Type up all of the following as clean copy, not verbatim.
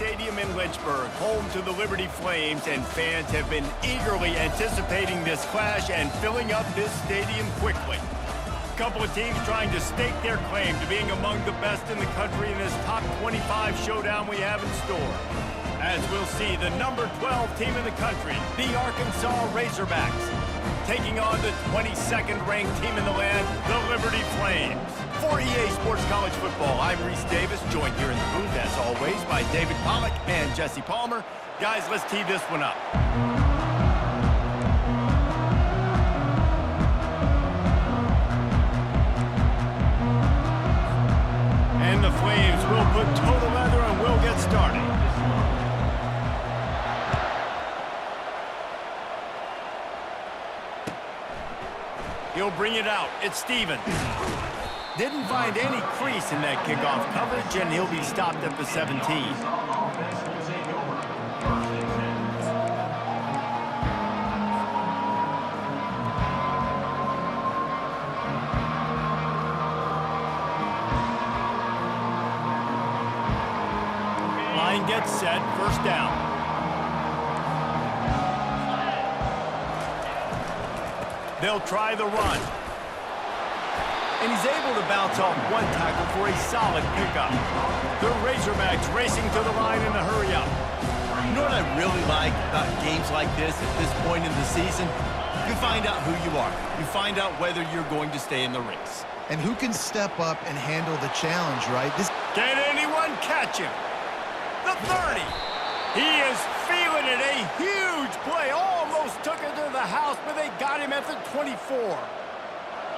Stadium in Lynchburg, home to the Liberty Flames, and fans have been eagerly anticipating this clash and filling up this stadium quickly. A couple of teams trying to stake their claim to being among the best in the country in this top 25 showdown we have in store. As we'll see, the number 12 team in the country, the Arkansas Razorbacks, taking on the 22nd ranked team in the land, the Liberty Flames. For EA Sports College Football, I'm Reese Davis, joined here in the booth, as always, by David Pollack and Jesse Palmer. Guys, let's tee this one up. And the Flames will put toe to leather and we'll get started. He'll bring it out. It's Stevens. Didn't find any crease in that kickoff coverage, and he'll be stopped at the 17. Line gets set, first down. They'll try the run. And he's able to bounce off one tackle for a solid pickup. The Razorbacks racing to the line in a hurry-up. You know what I really like about games like this at this point in the season? You find out who you are. You find out whether you're going to stay in the race. And who can step up and handle the challenge, right? Can anyone catch him? The 30. He is feeling it. A huge play. Almost took it to the house, but they got him at the 24.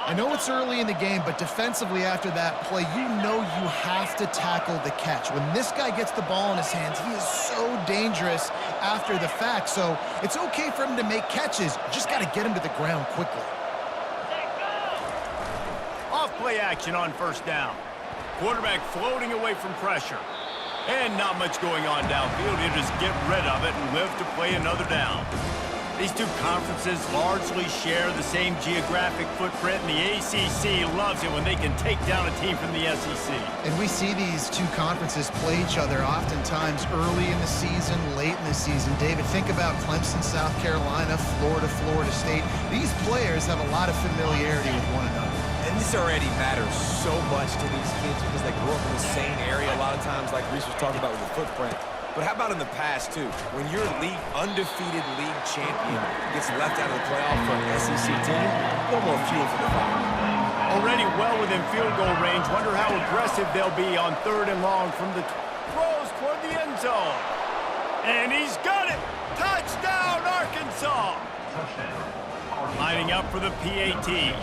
I know it's early in the game, but defensively after that play, you know you have to tackle the catch. When this guy gets the ball in his hands, he is so dangerous after the fact. So it's okay for him to make catches. You just got to get him to the ground quickly. Off play action on first down. Quarterback floating away from pressure. And not much going on downfield. He'll just get rid of it and live to play another down. These two conferences largely share the same geographic footprint, and the ACC loves it when they can take down a team from the SEC. And we see these two conferences play each other oftentimes early in the season, late in the season. David, think about Clemson, South Carolina, Florida, Florida State. These players have a lot of familiarity with one another. And this already matters so much to these kids because they grew up in the same area a lot of times, like Reese was talking about with the footprint. But how about in the past, too? When your undefeated league champion gets left out of the playoff for an SEC team, a little more fuel for the fire. Already well within field goal range. Wonder how aggressive they'll be on 3rd and long from the throws toward the end zone. And he's got it! Touchdown, Arkansas! Lining up for the PAT.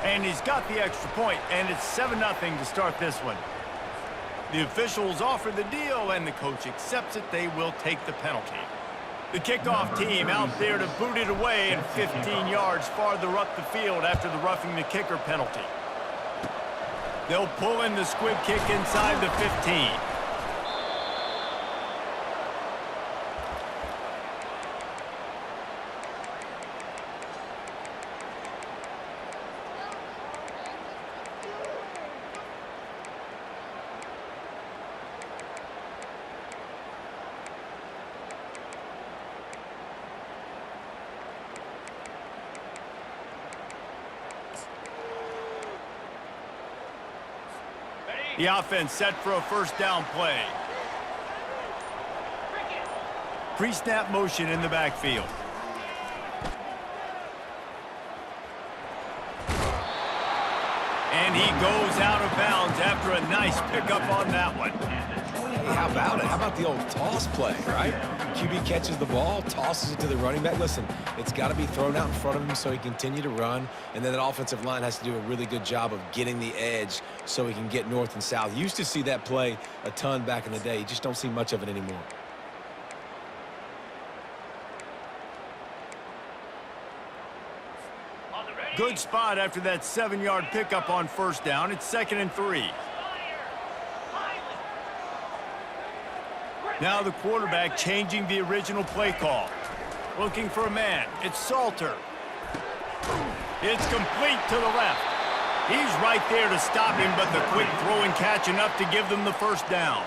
And he's got the extra point, and it's 7-0 to start this one. The officials offer the deal, and the coach accepts it. They will take the penalty. The kickoff team out there to boot it away and 15 yards farther up the field after the roughing the kicker penalty. They'll pull in the squib kick inside the 15. The offense set for a first down play. Pre-snap motion in the backfield. And he goes out of bounds after a nice pickup on that one. Hey, how about it? How about the old toss play, right? QB catches the ball, tosses it to the running back. Listen, it's got to be thrown out in front of him so he can continue to run, and then that offensive line has to do a really good job of getting the edge so he can get north and south. You used to see that play a ton back in the day. You just don't see much of it anymore. Good spot after that 7-yard pickup on first down. It's 2nd and 3. Now the quarterback changing the original play call. Looking for a man. It's Salter. It's complete to the left. He's right there to stop him, but the quick throw and catch enough to give them the first down.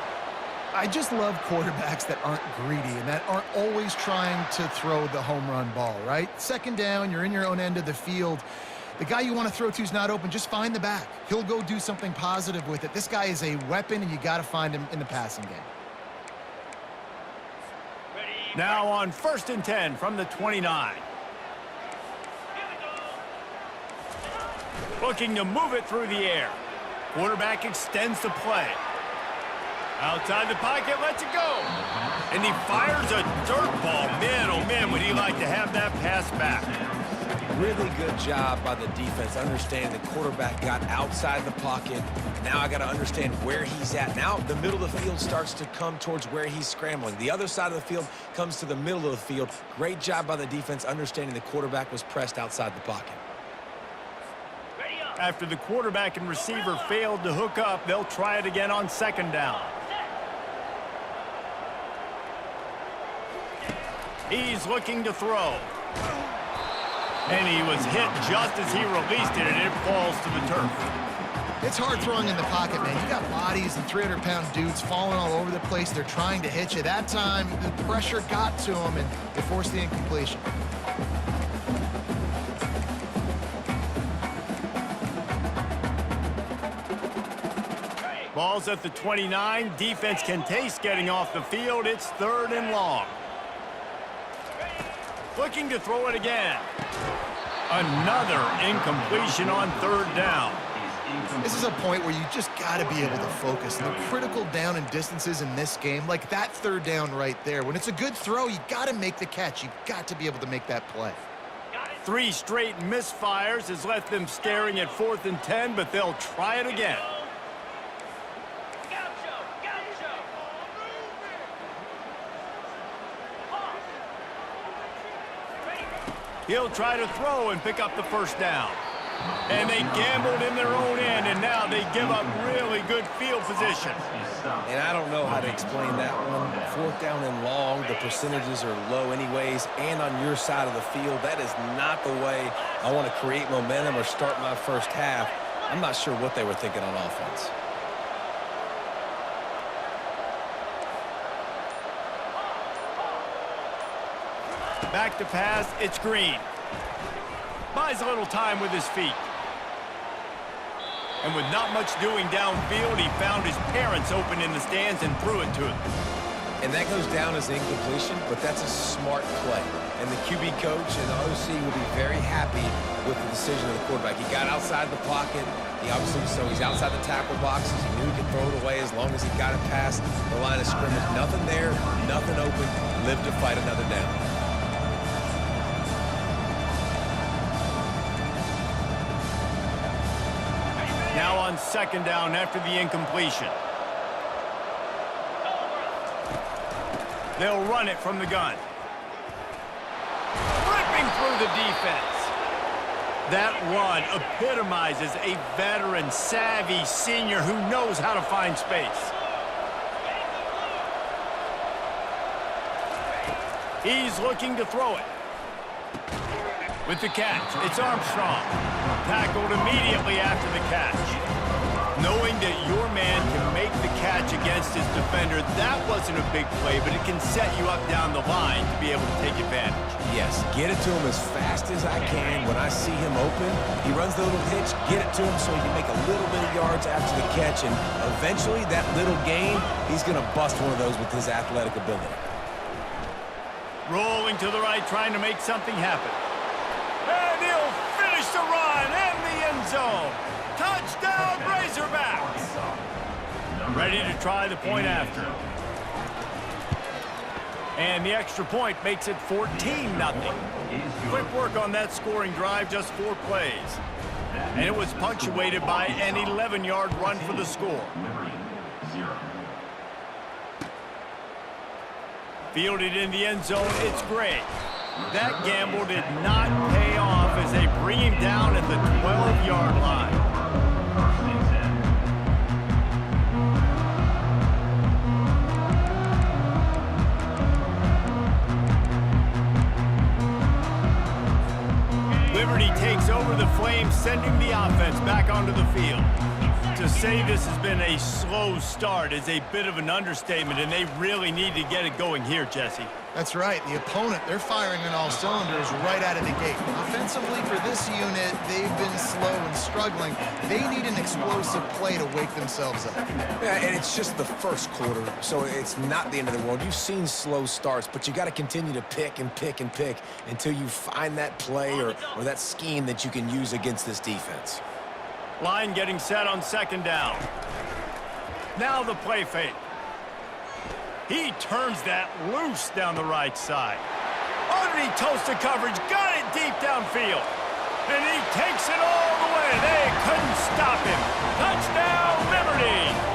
I just love quarterbacks that aren't greedy and that aren't always trying to throw the home run ball, right? Second down, you're in your own end of the field. The guy you want to throw to is not open. Just find the back. He'll go do something positive with it. This guy is a weapon, and you got to find him in the passing game. Now on 1st and 10 from the 29. Looking to move it through the air. Quarterback extends the play. Outside the pocket, lets it go. And he fires a dirt ball. Man, oh man, would he like to have that pass back. Really good job by the defense understanding the quarterback got outside the pocket. Now I got to understand where he's at. Now the middle of the field starts to come towards where he's scrambling. The other side of the field comes to the middle of the field. Great job by the defense understanding the quarterback was pressed outside the pocket. After the quarterback and receiver failed to hook up, they'll try it again on 2nd down. He's looking to throw. And he was hit just as he released it, and it falls to the turf. It's hard throwing in the pocket, man. You got bodies and 300-pound dudes falling all over the place. They're trying to hit you. That time, the pressure got to him, and they forced the incompletion. Ball's at the 29. Defense can taste getting off the field. It's 3rd and long. Looking to throw it again. Another incompletion on 3rd down. This is a point where you just got to be able to focus. The critical down and distances in this game, like that 3rd down right there. When it's a good throw, you got to make the catch. You got to be able to make that play. 3 straight misfires has left them staring at 4th and 10, but they'll try it again. He'll try to throw and pick up the 1st down. And they gambled in their own end, and now they give up really good field position. And I don't know how to explain that one. 4th down and long, the percentages are low anyways, and on your side of the field, that is not the way I want to create momentum or start my first half. I'm not sure what they were thinking on offense. Back to pass, it's Green. Buys a little time with his feet. And with not much doing downfield, he found his parents open in the stands and threw it to him. And that goes down as incompletion, but that's a smart play. And the QB coach and the OC will be very happy with the decision of the quarterback. He got outside the pocket. He obviously, so he's outside the tackle boxes. He knew he could throw it away as long as he got it past the line of scrimmage. Nothing there, nothing open. Live to fight another down. Now on 2nd down after the incompletion. They'll run it from the gun. Ripping through the defense. That run epitomizes a veteran, savvy senior who knows how to find space. He's looking to throw it. With the catch, it's Armstrong. Tackled immediately after the catch. Knowing that your man can make the catch against his defender, that wasn't a big play, but it can set you up down the line to be able to take advantage. Yes, get it to him as fast as I can. When I see him open, he runs the little hitch, get it to him so he can make a little bit of yards after the catch, and eventually that little gain, he's going to bust one of those with his athletic ability. Rolling to the right, trying to make something happen. And he'll finish the run in the end zone. Touchdown, Razorbacks! Ready to try the point after. And the extra point makes it 14-0. Quick work on that scoring drive, just 4 plays. And it was punctuated by an 11-yard run for the score. Fielded in the end zone, it's Gray. That gamble did not pay off as they bring him down at the 12-yard line. Liberty takes over the Flames, sending the offense back onto the field. To say this has been a slow start is a bit of an understatement, and they really need to get it going here, Jesse. That's right. The opponent, they're firing on all cylinders right out of the gate. Offensively, for this unit, they've been slow and struggling. They need an explosive play to wake themselves up. Yeah, and it's just the first quarter, so it's not the end of the world. You've seen slow starts, but you got to continue to pick and pick and pick until you find that play or that scheme that you can use against this defense. Line getting set on second down. Now the play fake. He turns that loose down the right side. Underneath toasted coverage, got it deep downfield. And he takes it all the way. They couldn't stop him. Touchdown, Liberty!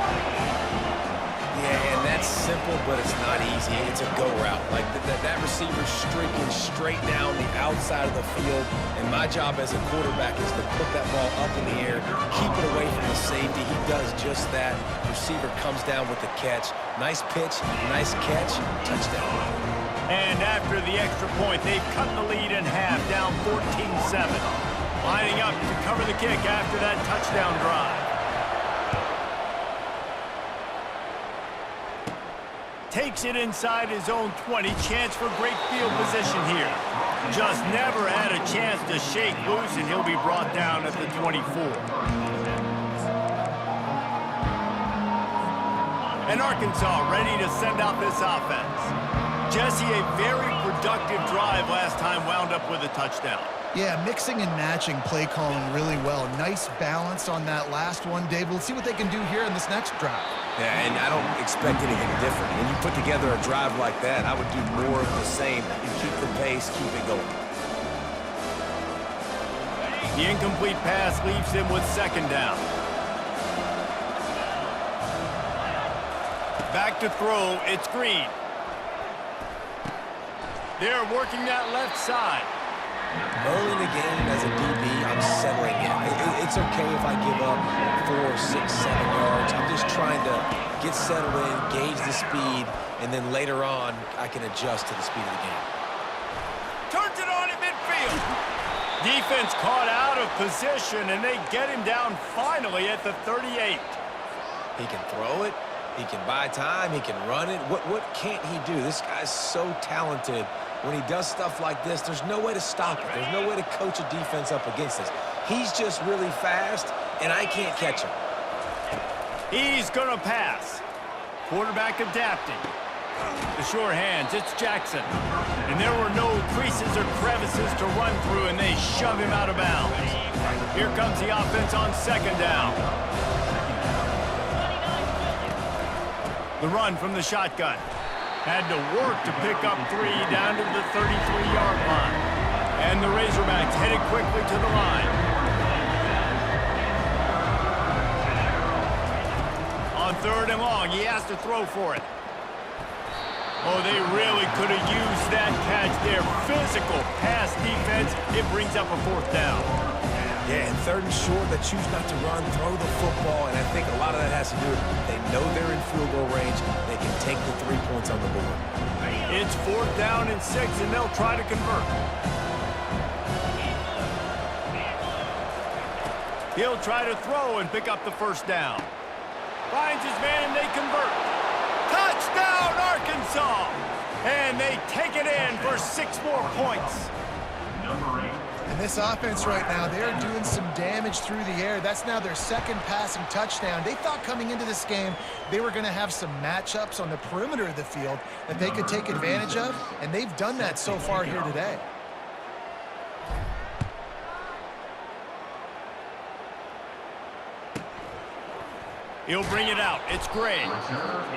Yeah, and that's simple, but it's not easy. It's a go route. Like that receiver's streaking straight down the outside of the field, and my job as a quarterback is to put that ball up in the air, keep it away from the safety. He does just that. Receiver comes down with the catch. Nice pitch, nice catch, touchdown. And after the extra point, they've cut the lead in half, down 14-7. Lining up to cover the kick after that touchdown drive. Takes it inside his own 20. Chance for great field position here. Just never had a chance to shake loose, and he'll be brought down at the 24. And Arkansas ready to send out this offense. Jesse, a very productive drive last time, wound up with a touchdown. Yeah, mixing and matching play calling really well. Nice balance on that last one, Dave. We'll see what they can do here in this next drive. Yeah, and I don't expect anything different. When you put together a drive like that, I would do more of the same. You keep the pace, keep it going. The incomplete pass leaves him with second down. Back to throw, it's Green. They're working that left side. Early in the game as a DB, I'm settling in. It's okay if I give up 4, 6, 7 yards. I'm just trying to get settled in, gauge the speed, and then later on, I can adjust to the speed of the game. Turns it on in midfield. Defense caught out of position, and they get him down finally at the 38. He can throw it. He can buy time. He can run it. What can't he do? This guy's so talented. When he does stuff like this, there's no way to stop it. There's no way to coach a defense up against this. He's just really fast, and I can't catch him. He's going to pass. Quarterback adapting. The sure hands, it's Jackson. And there were no creases or crevices to run through, and they shove him out of bounds. Here comes the offense on second down. The run from the shotgun. Had to work to pick up 3 down to the 33-yard line. And the Razorbacks headed quickly to the line. On third and long, he has to throw for it. Oh, they really could have used that catch there. Physical pass defense. It brings up a fourth down. Yeah, and third and short, they choose not to run, throw the football, and I think a lot of that has to do with they know they're in field goal range. They can take the 3 points on the board. It's fourth down and 6, and they'll try to convert. He'll try to throw and pick up the first down. Finds his man, and they convert. Touchdown, Arkansas! And they take it in for 6 more points. And this offense right now, they're doing some damage through the air. That's now their second passing touchdown. They thought coming into this game they were going to have some matchups on the perimeter of the field that they could take advantage of, and they've done that so far here today. He'll bring it out. It's Gray.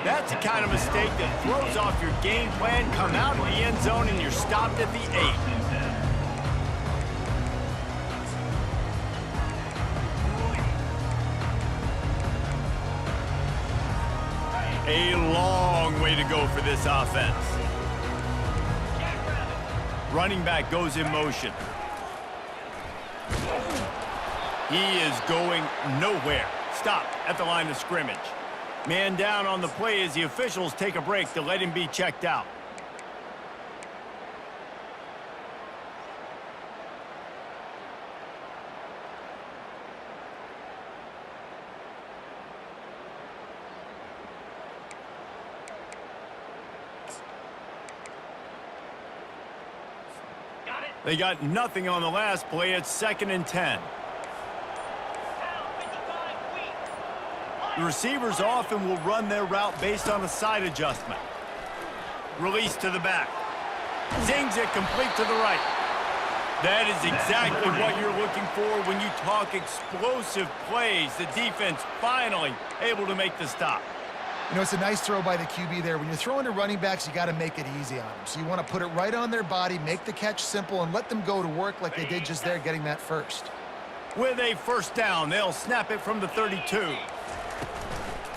That's the kind of mistake that throws off your game plan. Come out in the end zone, and you're stopped at the 8. A long way to go for this offense. Running back goes in motion. He is going nowhere. Stopped at the line of scrimmage. Man down on the play as the officials take a break to let him be checked out. They got nothing on the last play. It's 2nd and 10. The receivers often will run their route based on a side adjustment. Release to the back. Zings it complete to the right. That is exactly what you're looking for when you talk explosive plays. The defense finally able to make the stop. You know, it's a nice throw by the QB there. When you're throwing to running backs, you got to make it easy on them. So you want to put it right on their body, make the catch simple, and let them go to work like they did just there, getting that first. With a first down, they'll snap it from the 32.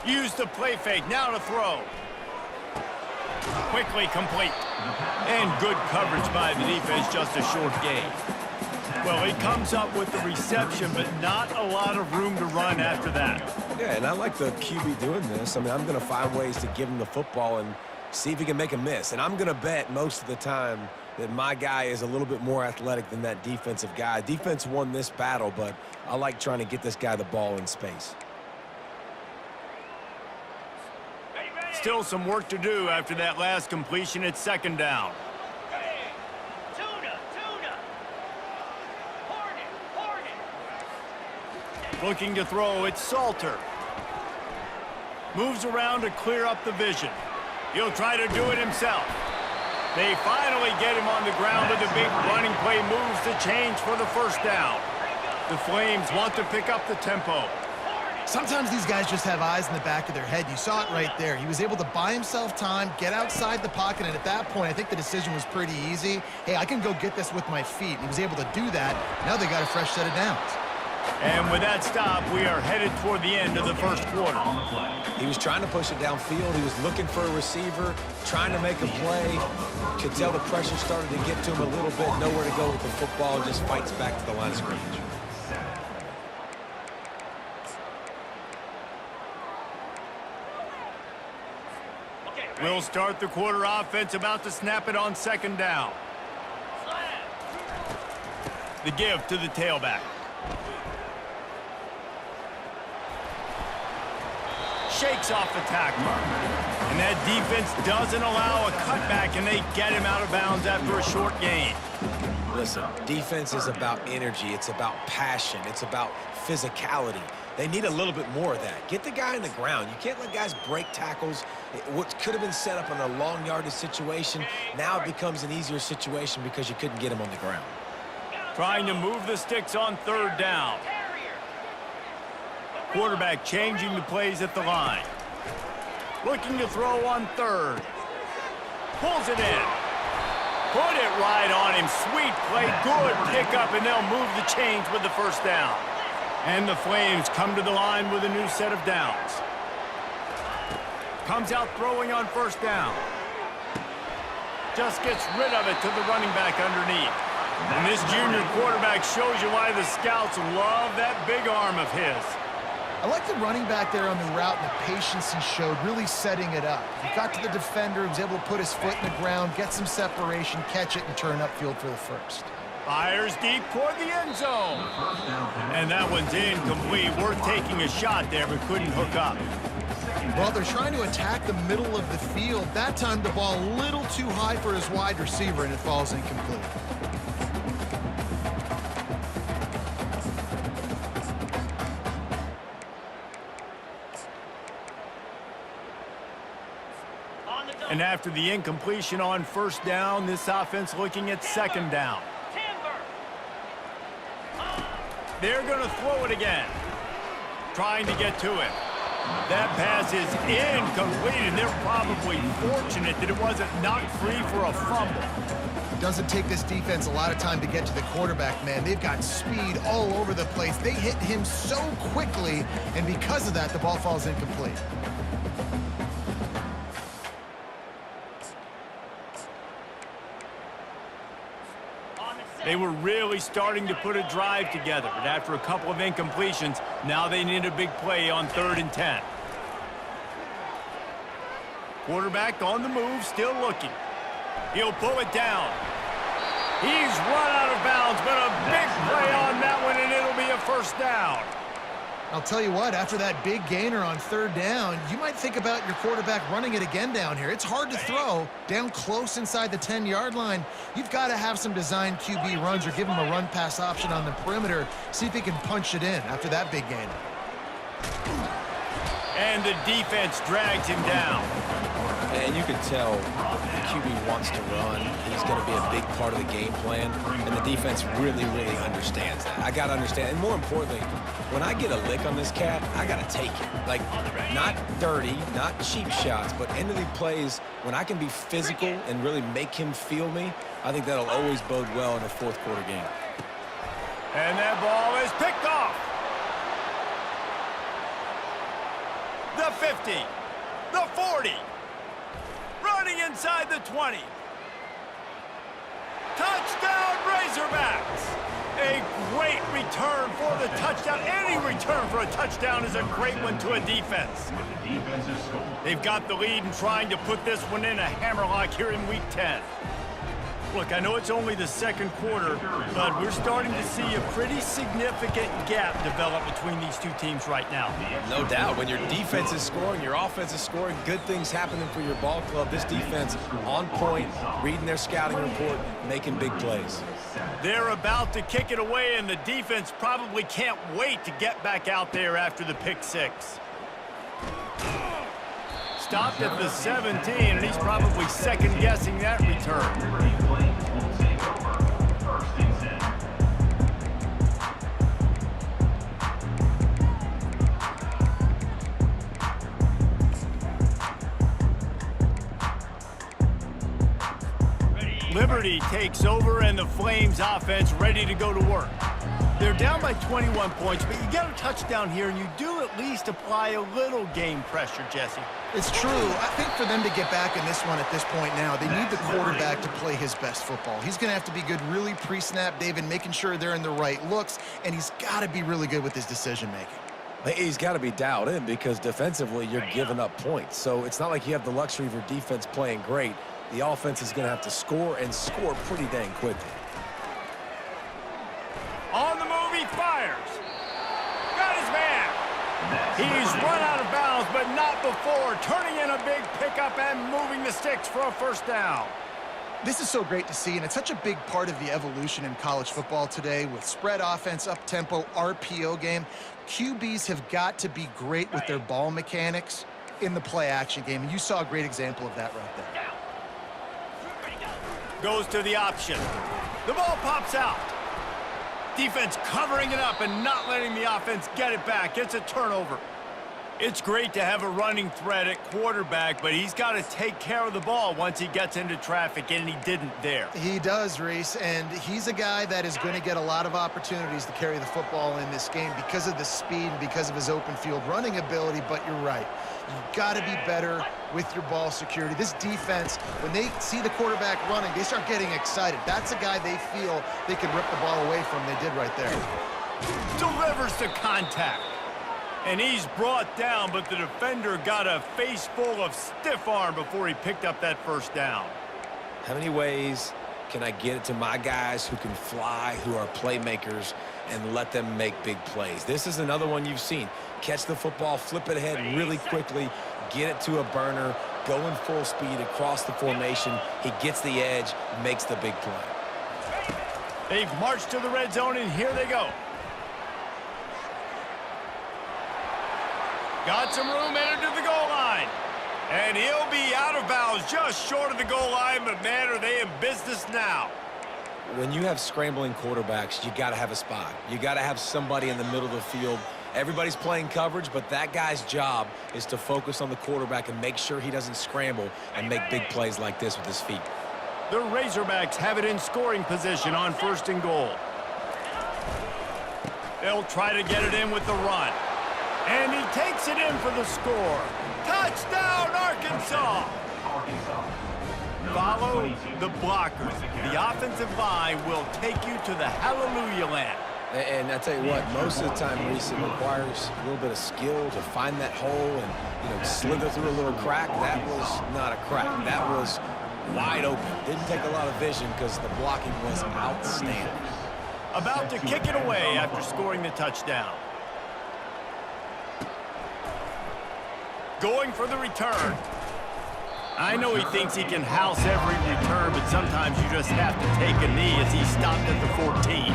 Use the play fake, now to throw. Quickly complete. And good coverage by the defense, just a short gain. Well, he comes up with the reception, but not a lot of room to run after that. Yeah, and I like the QB doing this. I mean, I'm going to find ways to give him the football and see if he can make a miss. And I'm going to bet most of the time that my guy is a little bit more athletic than that defensive guy. Defense won this battle, but I like trying to get this guy the ball in space. Still some work to do after that last completion. It's 2nd down. Looking to throw, it's Salter. Moves around to clear up the vision. He'll try to do it himself. They finally get him on the ground with a big running play, moves the change for the first down. The Flames want to pick up the tempo. Sometimes these guys just have eyes in the back of their head. You saw it right there. He was able to buy himself time, get outside the pocket, and at that point, I think the decision was pretty easy. Hey, I can go get this with my feet. He was able to do that. Now they got a fresh set of downs. And with that stop, we are headed toward the end of the first quarter. He was trying to push it downfield. He was looking for a receiver, trying to make a play. Could tell the pressure started to get to him a little bit. Nowhere to go with the football. Just fights back to the line of scrimmage. We'll start the quarter offense, about to snap it on 2nd down. The give to the tailback. Shakes off the tackler. And that defense doesn't allow a cutback, and they get him out of bounds after a short gain. Listen, defense is about energy. It's about passion. It's about physicality. They need a little bit more of that. Get the guy on the ground. You can't let guys break tackles. What could have been set up in a long yardage situation, now it becomes an easier situation because you couldn't get him on the ground. Trying to move the sticks on 3rd down. Quarterback changing the plays at the line. Looking to throw on 3rd. Pulls it in. Put it right on him. Sweet play. Good pickup, and they'll move the chains with the first down. And the Flames come to the line with a new set of downs. Comes out throwing on 1st down. Just gets rid of it to the running back underneath. And this junior quarterback shows you why the scouts love that big arm of his. I like the running back there on the route and the patience he showed, really setting it up. He got to the defender, he was able to put his foot in the ground, get some separation, catch it, and turn upfield for the first. Fires deep toward the end zone. And that one's incomplete. Worth taking a shot there, but couldn't hook up. Well, they're trying to attack the middle of the field. That time the ball a little too high for his wide receiver, and it falls incomplete. And after the incompletion on 1st down, this offense looking at 2nd down. They're going to throw it again. Trying to get to it. That pass is incomplete, and they're probably fortunate that it wasn't knocked free for a fumble. It doesn't take this defense a lot of time to get to the quarterback, man. They've got speed all over the place. They hit him so quickly, and because of that, the ball falls incomplete. They were really starting to put a drive together, but after a couple of incompletions, now they need a big play on 3rd and 10. Quarterback on the move, still looking. He'll pull it down. He's run out of bounds, but a big play on that one, and it'll be a 1st down. I'll tell you what, after that big gainer on third down, you might think about your quarterback running it again down here. It's hard to throw down close inside the 10-yard line. You've got to have some designed QB runs or give him a run-pass option on the perimeter. See if he can punch it in after that big gainer. And the defense drags him down. And you can tell the QB wants to run. He's going to be a big part of the game plan. And the defense really, really understands that. I got to understand. And more importantly, when I get a lick on this cat, I got to take it. Like, not dirty, not cheap shots, but end of the plays, when I can be physical and really make him feel me, I think that'll always bode well in a fourth quarter game. And that ball is picked off. The 50, the 40, running inside the 20. Touchdown, Razorbacks! A great return for the touchdown. Any return for a touchdown is a great one to a defense. They've got the lead and trying to put this one in a hammerlock here in Week 10. Look, I know it's only the second quarter, but we're starting to see a pretty significant gap develop between these two teams right now. No doubt. When your defense is scoring, your offense is scoring, good things happening for your ball club. This defense on point, reading their scouting report, making big plays. They're about to kick it away, and the defense probably can't wait to get back out there after the pick six. Stopped at the 17, and he's probably second-guessing that return. Liberty takes over, and the Flames offense ready to go to work. They're down by 21 points, but you get a touchdown here, and you do at least apply a little game pressure, Jesse. It's true. I think for them to get back in this one at this point now, they need the quarterback to play his best football. He's going to have to be good really pre-snap, David, making sure they're in the right looks, and he's got to be really good with his decision-making. He's got to be dialed in because defensively you're giving up points. So it's not like you have the luxury of your defense playing great. The offense is going to have to score and score pretty dang quickly. On the move, he fires. Got his man. He's run out of bounds, but not before turning in a big pickup and moving the sticks for a first down. This is so great to see, and it's such a big part of the evolution in college football today with spread offense, up-tempo, RPO game. QBs have got to be great with their ball mechanics in the play-action game, and you saw a great example of that right there. Goes to the option. The ball pops out. Defense covering it up and not letting the offense get it back. It's a turnover. It's great to have a running threat at quarterback, but he's got to take care of the ball once he gets into traffic, and he didn't there. He does, Reese, and he's a guy that is going to get a lot of opportunities to carry the football in this game because of the speed and because of his open field running ability, but you're right. You've got to be better with your ball security. This defense, when they see the quarterback running, they start getting excited. That's a guy they feel they can rip the ball away from. They did right there. Delivers to contact. And he's brought down, but the defender got a face full of stiff arm before he picked up that first down. How many ways can I get it to my guys who can fly, who are playmakers, and let them make big plays? This is another one you've seen. Catch the football, flip it ahead really quickly, get it to a burner, go in full speed across the formation. He gets the edge, makes the big play. They've marched to the red zone, and here they go. Got some room, entered to the goal line. And he'll be out of bounds just short of the goal line, but man, are they in business now. When you have scrambling quarterbacks, you got to have a spot. You got to have somebody in the middle of the field. Everybody's playing coverage, but that guy's job is to focus on the quarterback and make sure he doesn't scramble and make big plays like this with his feet. The Razorbacks have it in scoring position on 1st and goal. They'll try to get it in with the run. And he takes it in for the score. Touchdown, Arkansas! Follow the blockers. The offensive line will take you to the hallelujah land. And I tell you what, most of the time, Reese, it requires a little bit of skill to find that hole and, slither through a little crack. That was not a crack. That was wide open. Didn't take a lot of vision because the blocking was outstanding. About to kick it away after scoring the touchdown. going for the return. I know he thinks he can house every return, but sometimes you just have to take a knee as he stopped at the 14.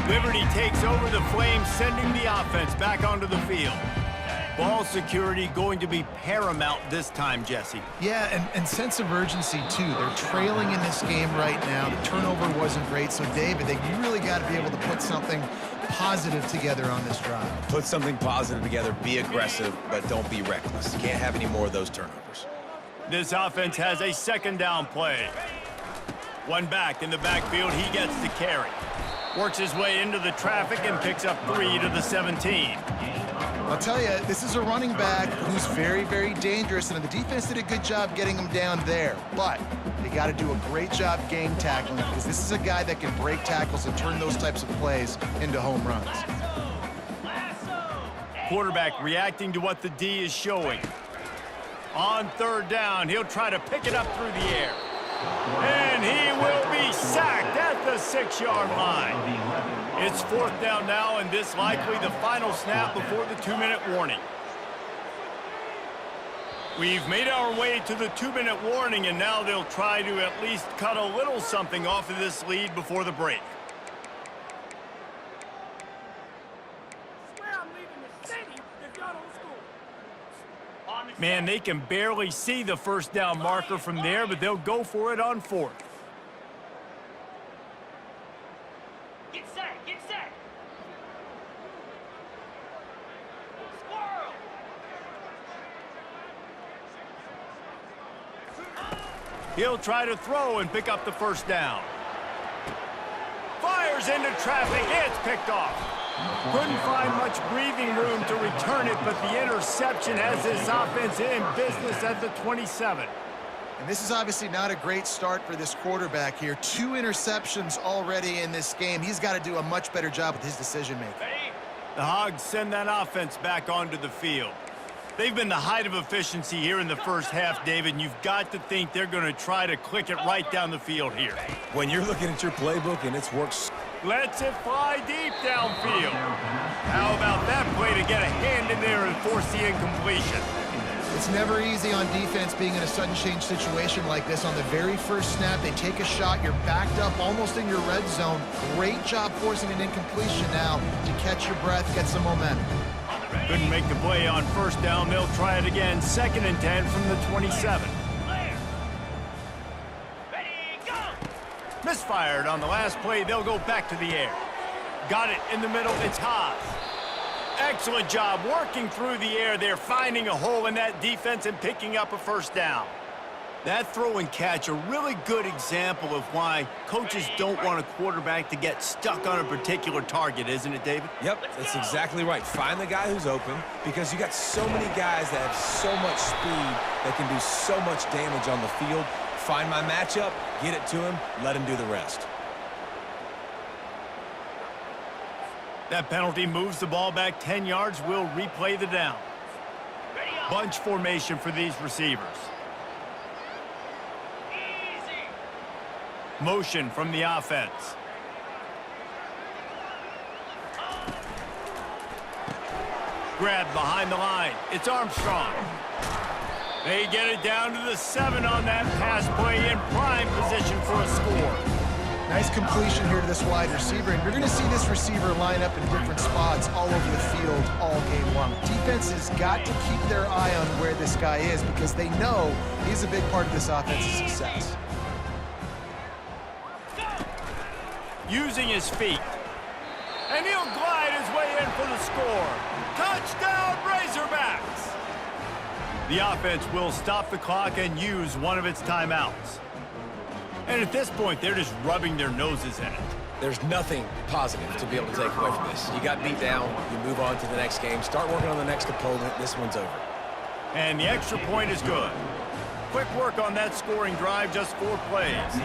Liberty takes over the Flames, sending the offense back onto the field. Ball security going to be paramount this time, Jesse. Yeah, and sense of urgency, too. They're trailing in this game right now. The turnover wasn't great, so, David, they really got to be able to put something positive together on this drive. Put something positive together, be aggressive, but don't be reckless. You can't have any more of those turnovers. This offense has a second down play. One back in the backfield, he gets the carry. Works his way into the traffic and picks up 3 to the 17. I'll tell you, this is a running back who's very, very dangerous, and the defense did a good job getting him down there. But they got to do a great job game tackling, because this is a guy that can break tackles and turn those types of plays into home runs. Quarterback reacting to what the D is showing. On third down, he'll try to pick it up through the air. And he will be sacked at the 6-yard line. It's fourth down now, and this likely the final snap before the 2-minute warning. We've made our way to the 2-minute warning, and now they'll try to at least cut a little something off of this lead before the break. Man, they can barely see the first down marker from there, but they'll go for it on fourth. Get set, get set. Squirrel. He'll try to throw and pick up the first down. Fires into traffic, it's picked off. Couldn't find much breathing room to return it, but the interception has this offense in business at the 27. And this is obviously not a great start for this quarterback here. 2 interceptions already in this game. He's got to do a much better job with his decision-making. The Hogs send that offense back onto the field. They've been the height of efficiency here in the first half, David, and you've got to think they're going to try to click it right down the field here. When you're looking at your playbook and it's worked... Lets it fly deep downfield. How about that play to get a hand in there and force the incompletion? It's never easy on defense being in a sudden change situation like this. On the very first snap, they take a shot. You're backed up almost in your red zone. Great job forcing an incompletion now to catch your breath, get some momentum. Couldn't make the play on first down. They'll try it again. 2nd and 10 from the 27. Misfired on the last play. They'll go back to the air. Got it in the middle. It's Haas. Excellent job working through the air. They're finding a hole in that defense and picking up a first down. That throw and catch, a really good example of why coaches don't want a quarterback to get stuck on a particular target, isn't it, David? Yep, that's exactly right. Find the guy who's open, because you got so many guys that have so much speed that can do so much damage on the field. Find my matchup, get it to him, let him do the rest. That penalty moves the ball back 10 yards. We'll replay the down. Bunch formation for these receivers. Motion from the offense. Grab behind the line. It's Armstrong. They get it down to the 7 on that pass play, in prime position for a score. Nice completion here to this wide receiver, and you're going to see this receiver line up in different spots all over the field all game long. Defense has got to keep their eye on where this guy is, because they know he's a big part of this offense's success. Using his feet. And he'll glide his way in for the score. Touchdown, Razorbacks! The offense will stop the clock and use one of its timeouts. And at this point, they're just rubbing their noses in it. There's nothing positive to be able to take away from this. You got beat down, you move on to the next game, start working on the next opponent, this one's over. And the extra point is good. Quick work on that scoring drive, just 4 plays.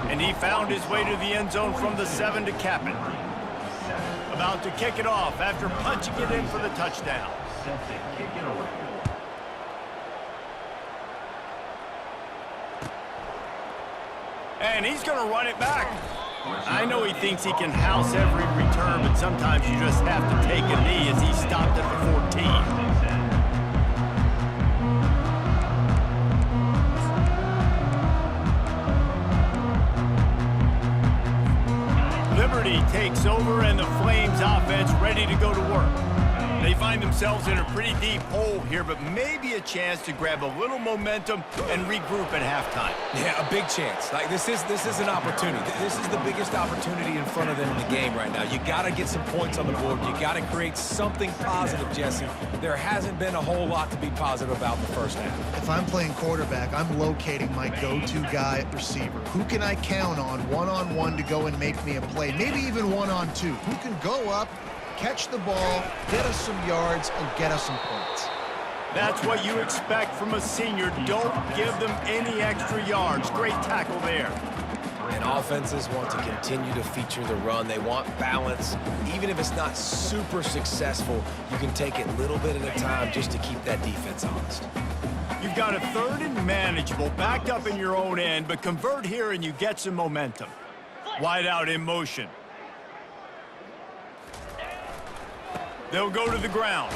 And he found his way to the end zone from the 7 to cap it. About to kick it off after punching it in for the touchdown. And he's going to run it back. I know he thinks he can house every return, but sometimes you just have to take a knee as he stopped at the 14. Liberty takes over and the Flames offense ready to go to work. They find themselves in a pretty deep hole here, but maybe a chance to grab a little momentum and regroup at halftime. Yeah, a big chance. Like this is an opportunity. This is the biggest opportunity in front of them in the game right now. You got to get some points on the board. You got to create something positive, Jesse. There hasn't been a whole lot to be positive about in the first half. If I'm playing quarterback, I'm locating my go-to guy at receiver. Who can I count on one-on-one to go and make me a play? Maybe even one-on-two. Who can go up, catch the ball, get us some yards, and get us some points. That's what you expect from a senior. Don't give them any extra yards. Great tackle there. And offenses want to continue to feature the run. They want balance. Even if it's not super successful, you can take it little bit at a time just to keep that defense honest. You've got a 3rd and manageable, backed up in your own end, but convert here and you get some momentum. Wide out in motion. They'll go to the ground.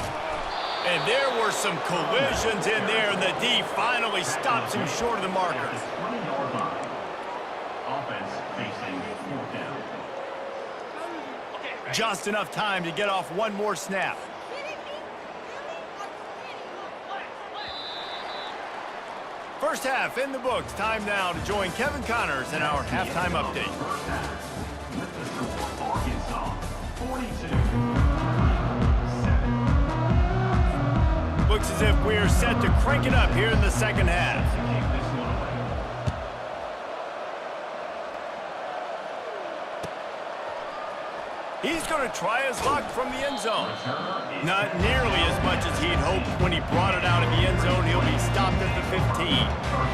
And there were some collisions in there, and the D finally stops him short of the marker. Offense facing 4th down. Just enough time to get off one more snap. First half in the books. Time now to join Kevin Connors in our halftime update. With the score, Arkansas 42. Looks as if we're set to crank it up here in the second half. He's going to try his luck from the end zone. Not nearly as much as he'd hoped when he brought it out of the end zone. He'll be stopped at the 15.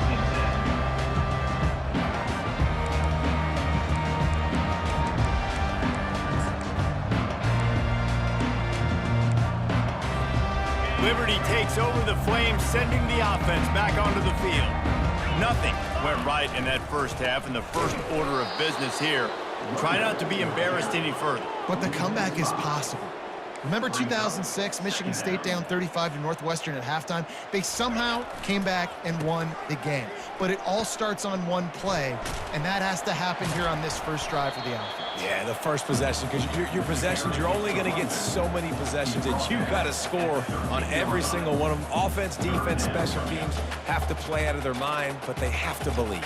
Liberty takes over the Flames, sending the offense back onto the field. Nothing went right in that first half, and the first order of business here. Try not to be embarrassed any further. But the comeback is possible. Remember 2006, Michigan State down 35 to Northwestern at halftime? They somehow came back and won the game. But it all starts on one play, and that has to happen here on this first drive for the offense. Yeah, the first possession, because your possessions, you're only going to get so many possessions, and you've got to score on every single one of them. Offense, defense, special teams have to play out of their mind, but they have to believe.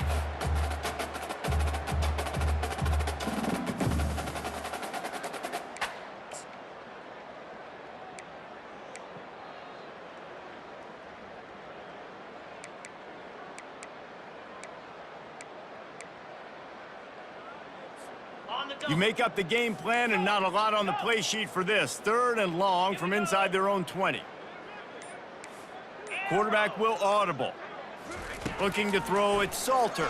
You make up the game plan and not a lot on the play sheet for this. 3rd and long from inside their own 20. Quarterback will audible. Looking to throw it, Salter.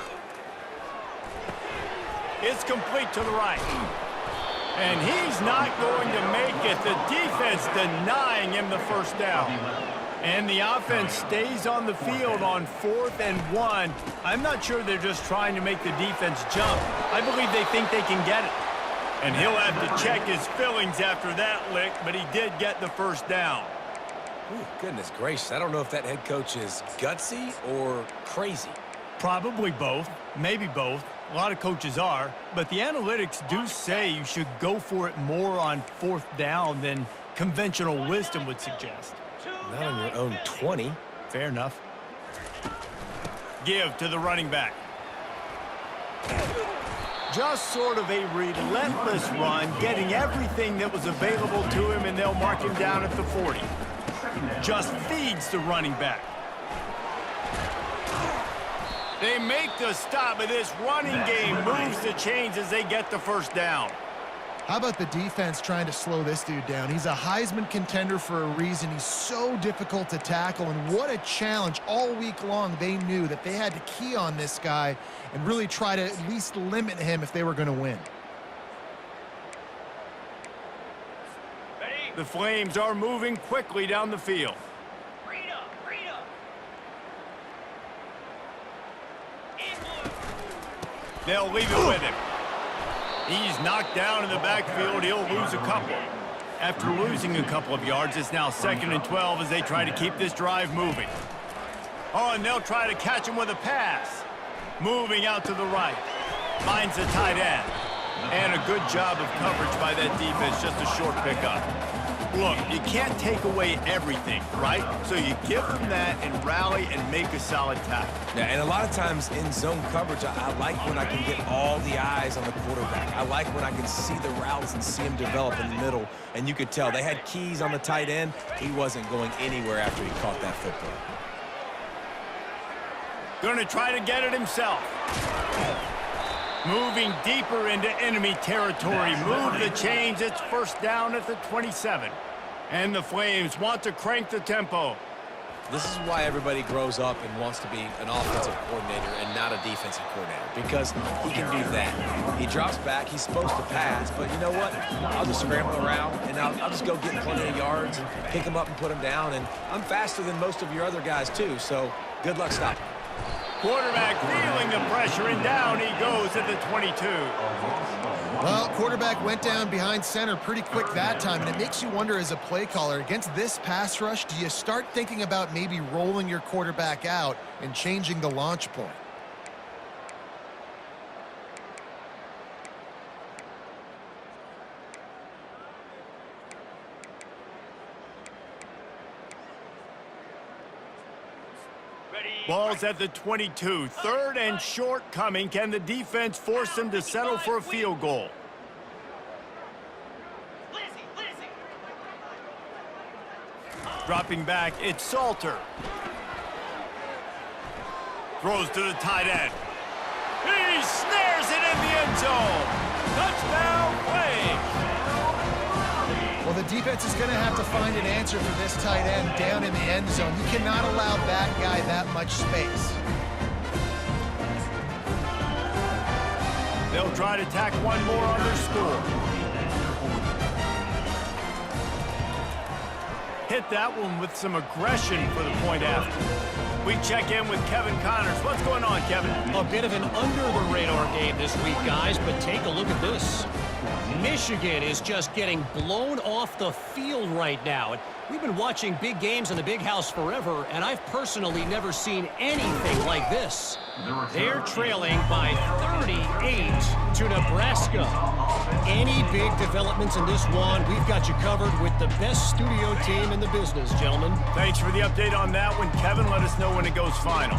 It's complete to the right. And he's not going to make it. The defense denying him the first down. And the offense stays on the field on 4th and 1. I'm not sure they're just trying to make the defense jump. I believe they think they can get it. And he'll have to check his feelings after that lick, but he did get the first down. Ooh, goodness gracious, I don't know if that head coach is gutsy or crazy. Probably both, maybe both. A lot of coaches are, but the analytics do say you should go for it more on 4th down than conventional wisdom would suggest. Not on your own 20. Fair enough. Give to the running back. Just sort of a relentless run, getting everything that was available to him, and they'll mark him down at the 40. Just feeds the running back. They make the stop, but this running game moves the chains as they get the first down. How about the defense trying to slow this dude down? He's a Heisman contender for a reason. He's so difficult to tackle, and what a challenge. All week long, they knew that they had to key on this guy and really try to at least limit him if they were going to win. The Flames are moving quickly down the field. They'll leave it with him. He's knocked down in the backfield. He'll lose a couple. After losing a couple of yards, it's now 2nd and 12 as they try to keep this drive moving. Oh, and they'll try to catch him with a pass. Moving out to the right. Finds the tight end. And a good job of coverage by that defense, just a short pickup. Look, you can't take away everything, right? So you give them that and rally and make a solid tackle. Yeah, and a lot of times in zone coverage, I like when I can get all the eyes on the quarterback. I like when I can see the routes and see him develop in the middle. And you could tell they had keys on the tight end. He wasn't going anywhere after he caught that football. Going to try to get it himself. Moving deeper into enemy territory. Move the chains. It's 1st down at the 27. And the Flames want to crank the tempo. This is why everybody grows up and wants to be an offensive coordinator and not a defensive coordinator, because he can do that. He drops back. He's supposed to pass, but you know what? I'll just scramble around, and I'll just go get plenty of yards and pick him up and put him down. And I'm faster than most of your other guys, too, so good luck stopping. Quarterback feeling the pressure, and down he goes at the 22. Well, quarterback went down behind center pretty quick that time, and it makes you wonder as a play caller, against this pass rush, do you start thinking about maybe rolling your quarterback out and changing the launch point? Ball's at the 22. 3rd and short coming. Can the defense force them to settle for a field goal? Dropping back, it's Salter. Throws to the tight end. He snares it in the end zone. Touchdown, Flames. Well, the defense is going to have to find an answer for this tight end down in the end zone. You cannot allow that guy that much space. They'll try to tack one more on their score. Hit that one with some aggression for the point after. We check in with Kevin Connors. What's going on, Kevin? A bit of an under-the-radar game this week, guys, but take a look at this. Michigan is just getting blown off the field right now. We've been watching big games in the Big House forever, and I've personally never seen anything like this. They're trailing by 38 to Nebraska. Any big developments in this one, we've got you covered with the best studio team in the business, gentlemen. Thanks for the update on that one, Kevin. Let us know when it goes final.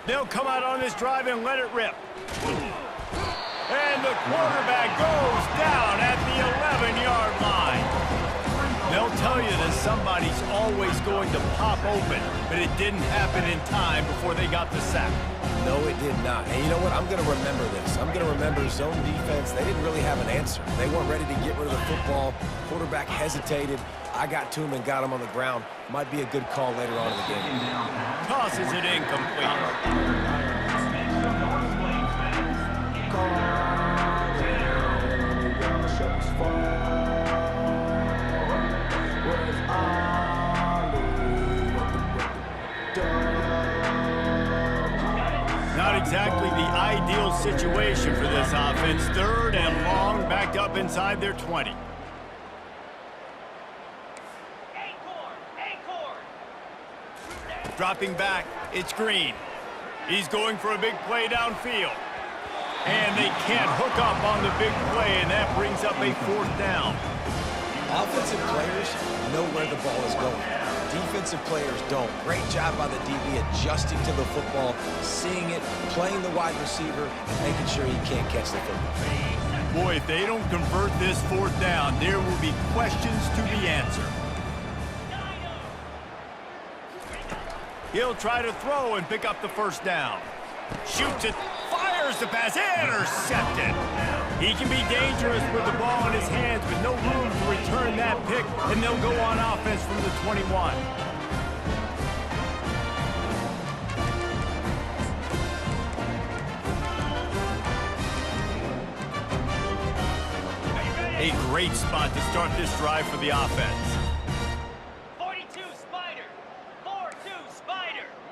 They'll come out on this drive and let it rip. And the quarterback goes down at the 11-yard line. They'll tell you that somebody's always going to pop open, but it didn't happen in time before they got the sack. No, it did not. And you know what? I'm going to remember this. I'm going to remember zone defense. They didn't really have an answer. They weren't ready to get rid of the football. Quarterback hesitated. I got to him and got him on the ground. Might be a good call later on in the game. Tosses it incomplete. Not exactly the ideal situation for this offense. 3rd and long, backed up inside their 20. Dropping back, it's Green. He's going for a big play downfield. And they can't hook up on the big play, and that brings up a 4th down. Offensive players know where the ball is going. Defensive players don't. Great job by the DB adjusting to the football, seeing it, playing the wide receiver, and making sure he can't catch the football. Boy, if they don't convert this 4th down, there will be questions to be answered. He'll try to throw and pick up the 1st down. Shoots it, fires the pass, intercepted. He can be dangerous with the ball in his hands, but no room to return that pick, and they'll go on offense from the 21. A great spot to start this drive for the offense. 42,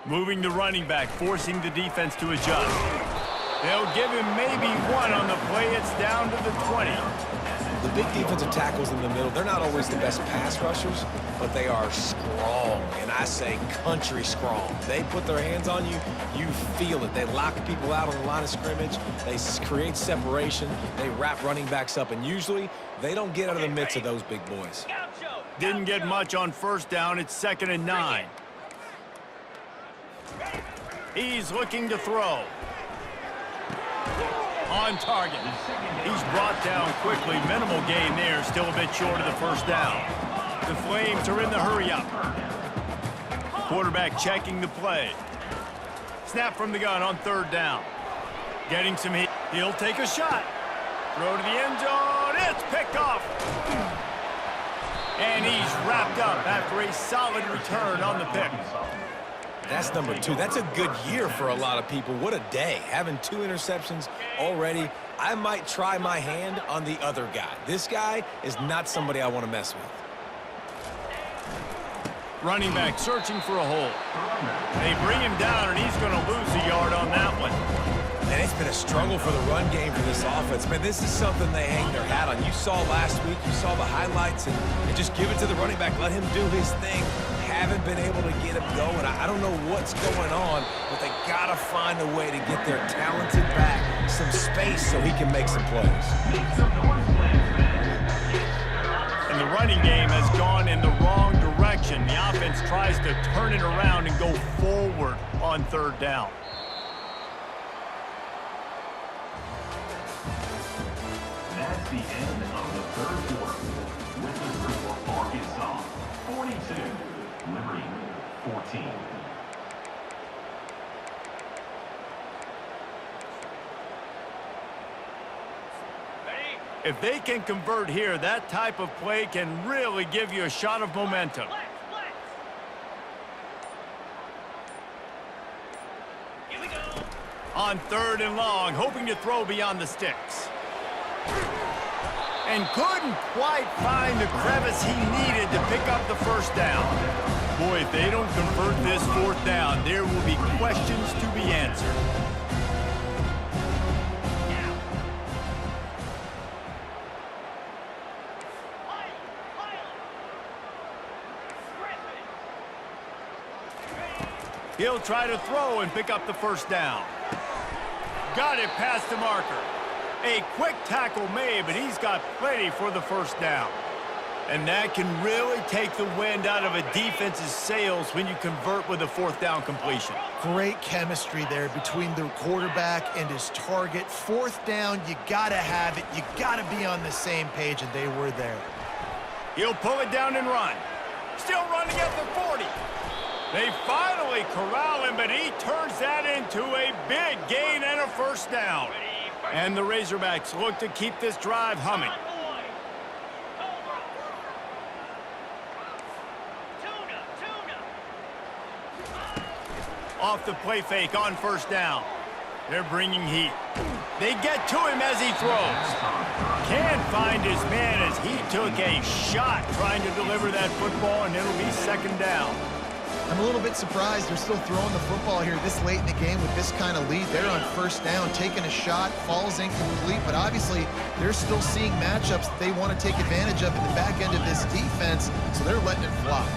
Moving the running back, forcing the defense to adjust. They'll give him maybe one on the play. It's down to the 20. The big defensive tackles in the middle, they're not always the best pass rushers, but they are strong, and I say country strong. They put their hands on you, you feel it. They lock people out on the line of scrimmage. They create separation. They wrap running backs up, and usually they don't get out of the midst of those big boys. Didn't get much on first down. It's 2nd and 9. He's looking to throw. On target. He's brought down quickly. Minimal gain there. Still a bit short of the first down. The Flames are in the hurry-up. Quarterback checking the play. Snap from the gun on 3rd down. Getting some heat. He'll take a shot. Throw to the end zone. It's picked off. And he's wrapped up after a solid return on the pick. That's number 2. That's a good year for a lot of people. What a day. Having 2 interceptions already. I might try my hand on the other guy. This guy is not somebody I want to mess with. Running back searching for a hole. They bring him down, and he's going to lose a yard on that one. And it's been a struggle for the run game for this offense. Man, this is something they hang their hat on. You saw last week, you saw the highlights, and just give it to the running back. Let him do his thing. Haven't been able to get him going. I don't know what's going on, but they got to find a way to get their talented back some space so he can make some plays. And the running game has gone in the wrong direction. The offense tries to turn it around and go forward on 3rd down. That's the end of the 3rd quarter. With the score, Arkansas 42, Liberty 14. If they can convert here, that type of play can really give you a shot of momentum. Here we go. On 3rd and long, hoping to throw beyond the sticks. And couldn't quite find the crevice he needed to pick up the first down. Boy, if they don't convert this 4th down, there will be questions to be answered. He'll try to throw and pick up the first down. Got it past the marker. A quick tackle made, but he's got plenty for the first down. And that can really take the wind out of a defense's sails when you convert with a 4th down completion. Great chemistry there between the quarterback and his target. 4th down, you got to have it. You got to be on the same page, and they were there. He'll pull it down and run. Still running at the 40. They finally corral him, but he turns that into a big gain and a first down. And the Razorbacks look to keep this drive humming. Off the play fake on first down. They're bringing heat. They get to him as he throws. Can't find his man as he took a shot trying to deliver that football, and it'll be 2nd down. I'm a little bit surprised they're still throwing the football here this late in the game with this kind of lead. They're on 1st down, taking a shot, falls incomplete, but obviously they're still seeing matchups that they want to take advantage of in the back end of this defense, so they're letting it fly.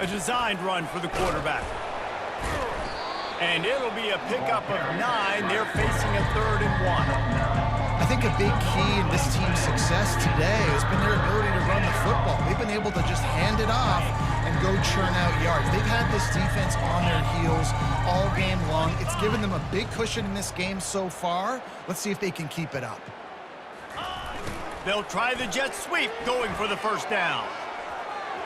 A designed run for the quarterback. And it'll be a pickup of 9. They're facing a 3rd and 1. I think a big key in this team's success today has been their ability to run the football. They've been able to just hand it off and go churn out yards. They've had this defense on their heels all game long. It's given them a big cushion in this game so far. Let's see if they can keep it up. They'll try the jet sweep, going for the first down.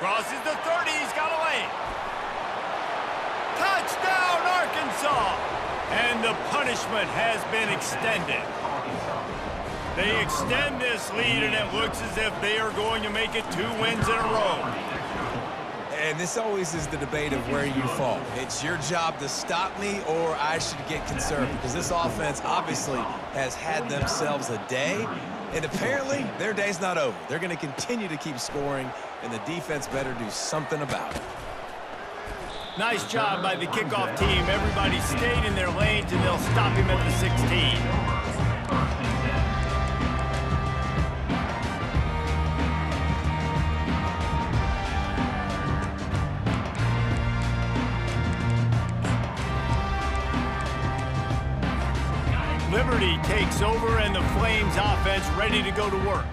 Crosses the 30, he's got a lane. Touchdown, Arkansas! And the punishment has been extended. They extend this lead, and it looks as if they are going to make it 2 wins in a row. And this always is the debate of where you fall. It's your job to stop me, or I should get conservative, because this offense obviously has had themselves a day, and apparently their day's not over. They're going to continue to keep scoring, and the defense better do something about it. Nice job by the kickoff team. Everybody stayed in their lanes, and they'll stop him at the 16. Liberty takes over, and the Flames offense ready to go to work.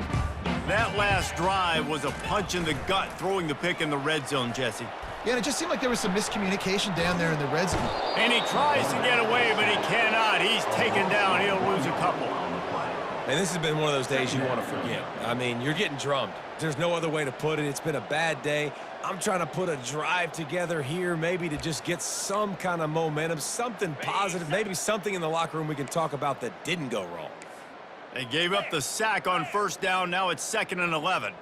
That last drive was a punch in the gut, throwing the pick in the red zone, Jesse. Yeah, and it just seemed like there was some miscommunication down there in the red zone. And he tries to get away, but he cannot. He's taken down. He'll lose a couple. And this has been one of those days you want to forget. I mean, you're getting drummed. There's no other way to put it. It's been a bad day. I'm trying to put a drive together here, maybe to just get some kind of momentum, something positive, maybe something in the locker room we can talk about that didn't go wrong. They gave up the sack on first down. Now it's 2nd and 11.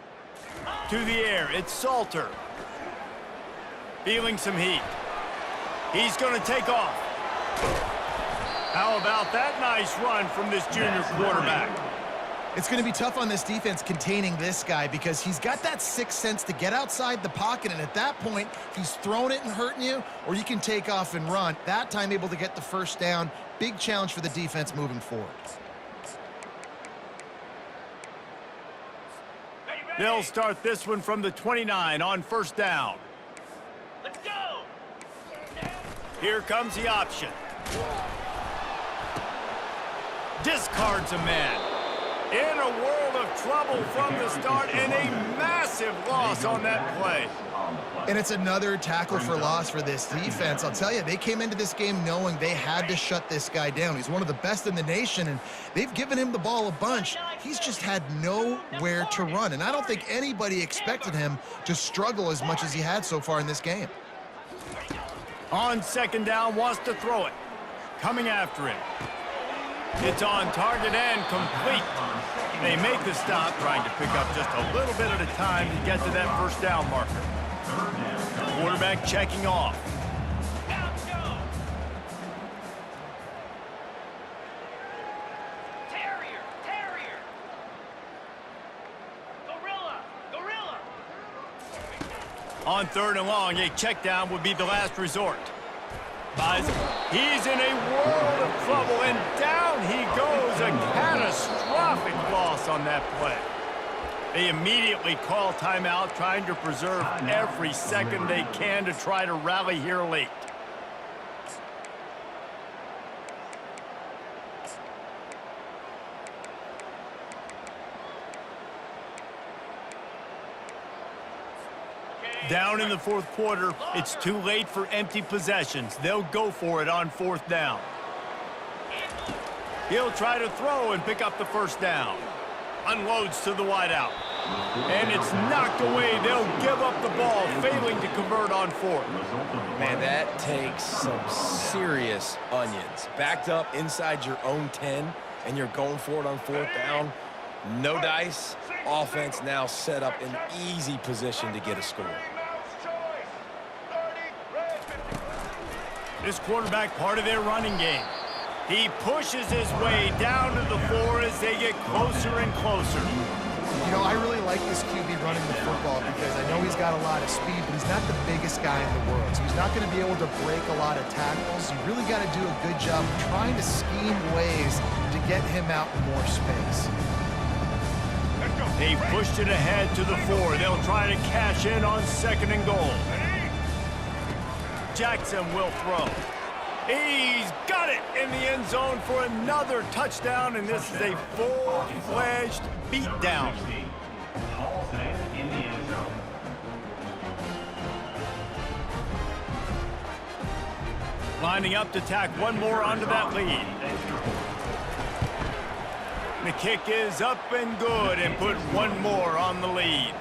To the air, it's Salter. Feeling some heat. He's going to take off. How about that nice run from this junior quarterback? It's going to be tough on this defense containing this guy because he's got that sixth sense to get outside the pocket, and at that point, he's throwing it and hurting you, or you can take off and run. That time able to get the first down. Big challenge for the defense moving forward. They'll start this one from the 29 on first down. Let's go! Here comes the option. Discards a man. In a world of trouble from the start, and a massive loss on that play. And it's another tackle for loss for this defense. I'll tell you, they came into this game knowing they had to shut this guy down. He's one of the best in the nation, and they've given him the ball a bunch. He's just had nowhere to run, and I don't think anybody expected him to struggle as much as he had so far in this game. On second down, wants to throw it. Coming after him. It's on target and complete. They make the stop, trying to pick up just a little bit at a time to get to that first down marker. Quarterback checking off. Terrier! Terrier! Gorilla! Gorilla! On 3rd and long, a check down would be the last resort. He's in a world of trouble, and down he goes. A catastrophic loss on that play. They immediately call timeout, trying to preserve every second they can to try to rally here late. Down in the 4th quarter, it's too late for empty possessions. They'll go for it on 4th down. He'll try to throw and pick up the first down. Unloads to the wideout. And it's knocked away. They'll give up the ball, failing to convert on 4th. Man, that takes some serious onions. Backed up inside your own 10, and you're going for it on 4th down. No dice. Offense now set up in easy position to get a score. This quarterback, part of their running game. He pushes his way down to the 4 as they get closer and closer. You know, I really like this QB running the football because I know he's got a lot of speed, but he's not the biggest guy in the world. So he's not going to be able to break a lot of tackles. You really got to do a good job of trying to scheme ways to get him out in more space. They've pushed it ahead to the 4. They'll try to cash in on 2nd and goal. Jackson will throw. He's got it in the end zone for another touchdown, and this is a full-fledged beatdown. Lining up to tack one more onto that lead. The kick is up and good, and put one more on the lead.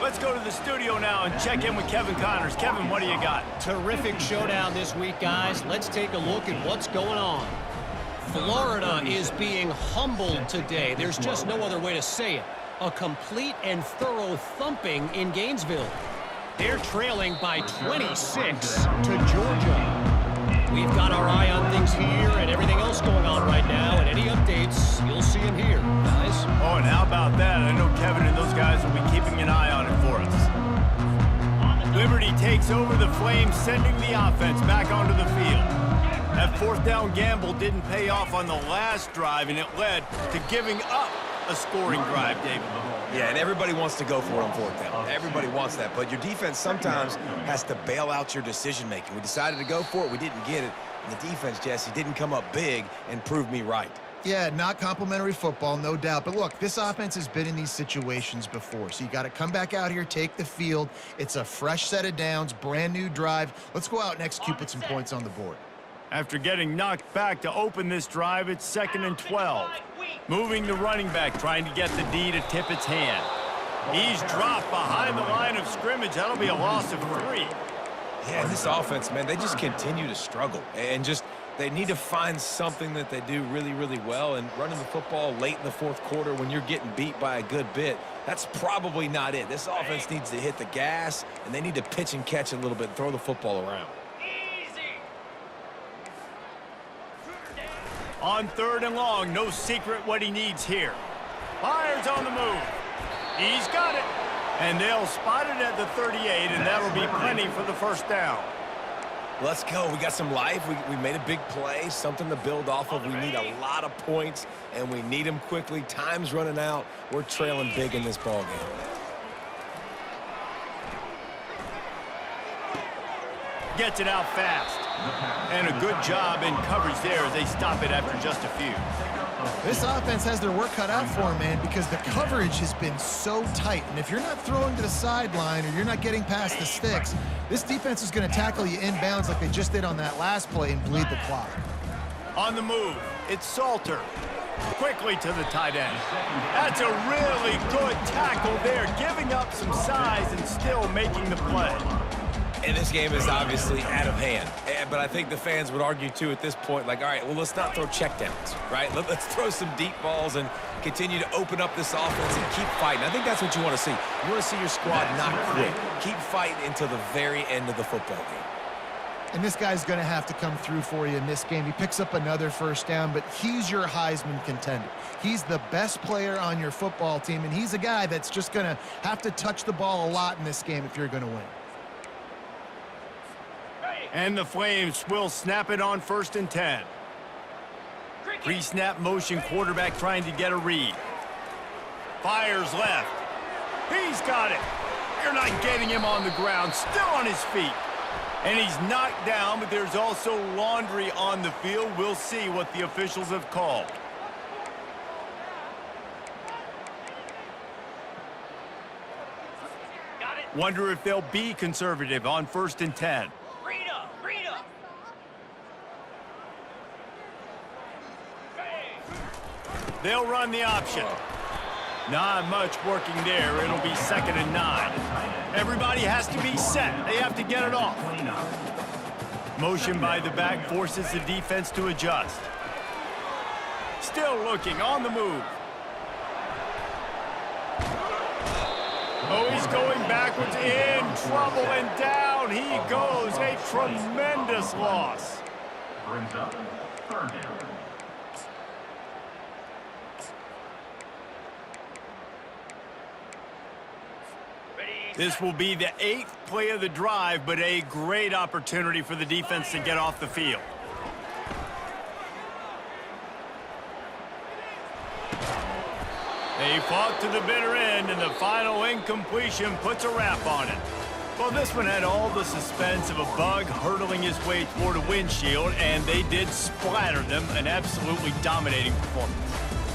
Let's go to the studio now and check in with Kevin Connors. Kevin, what do you got? Terrific showdown this week, guys. Let's take a look at what's going on. Florida is being humbled today. There's just no other way to say it. A complete and thorough thumping in Gainesville. They're trailing by 26 to Georgia. We've got our eye on things here and everything else going on right now, and any updates, you'll see them here, guys. Oh, and how about that? I know Kevin and those guys will be keeping an eye on it for us. Liberty takes takes over the Flames, sending the offense back onto the field. That fourth down gamble didn't pay off on the last drive, and it led to giving up a scoring drive, David. Yeah, and everybody wants to go for it on fourth down. Everybody wants that, but your defense sometimes has to bail out your decision-making. We decided to go for it. We didn't get it. And the defense, Jesse, didn't come up big and prove me right. Yeah, not complimentary football, no doubt. But look, this offense has been in these situations before. So you got to come back out here, take the field. It's a fresh set of downs, brand new drive. Let's go out and execute, put some points on the board. After getting knocked back to open this drive, it's 2nd and 12. Moving the running back, trying to get the D to tip its hand. He's dropped behind the line of scrimmage. That'll be a loss of 3. Yeah, this offense, man, they just continue to struggle. And just, they need to find something that they do really, really well. And running the football late in the fourth quarter when you're getting beat by a good bit, that's probably not it. This offense needs to hit the gas, and they need to pitch and catch a little bit and throw the football around. On 3rd and long, no secret what he needs here. Fires on the move. He's got it. And they'll spot it at the 38, and that'll be plenty for the first down. Let's go. We got some life. We made a big play, something to build off of. We need a lot of points, and we need them quickly. Time's running out. We're trailing big in this ball game. Gets it out fast. And a good job in coverage there as they stop it after just a few. This offense has their work cut out for them, man, because the coverage has been so tight. And if you're not throwing to the sideline or you're not getting past the sticks, this defense is going to tackle you inbounds like they just did on that last play and bleed the clock. On the move, it's Salter. Quickly to the tight end. That's a really good tackle there, giving up some size and still making the play. And this game is obviously out of hand. But I think the fans would argue, too, at this point, like, all right, well, let's not throw checkdowns, right? Let's throw some deep balls and continue to open up this offense and keep fighting. I think that's what you want to see. You want to see your squad not quit. Keep fighting until the very end of the football game. And this guy's going to have to come through for you in this game. He picks up another first down, but he's your Heisman contender. He's the best player on your football team, and he's a guy that's just going to have to touch the ball a lot in this game if you're going to win. And the Flames will snap it on 1st and 10. Pre-snap motion, quarterback trying to get a read. Fires left. He's got it. You're not getting him on the ground, still on his feet. And he's knocked down, but there's also laundry on the field. We'll see what the officials have called. Wonder if they'll be conservative on 1st and 10. They'll run the option. Not much working there. It'll be 2nd and 9. Everybody has to be set. They have to get it off. Motion by the back forces the defense to adjust. Still looking on the move. Oh, he's going backwards, in trouble, and down he goes. A tremendous loss. Brings up 3rd down. This will be the 8th play of the drive, but a great opportunity for the defense to get off the field. They fought to the bitter end, and the final incompletion puts a wrap on it. Well, this one had all the suspense of a bug hurtling his way toward a windshield, and they did splatter them, an absolutely dominating performance.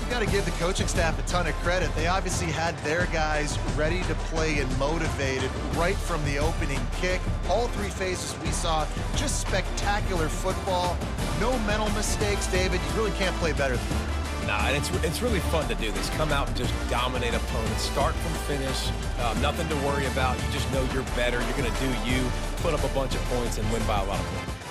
You got to give the coaching staff a ton of credit. They obviously had their guys ready to play and motivated right from the opening kick. All 3 phases we saw, just spectacular football. No mental mistakes, David. You really can't play better than that. Nah, and it's really fun to do this. Come out and just dominate opponents. Start from finish. Nothing to worry about. You just know you're better. You're going to do you, put up a bunch of points, and win by a lot of points.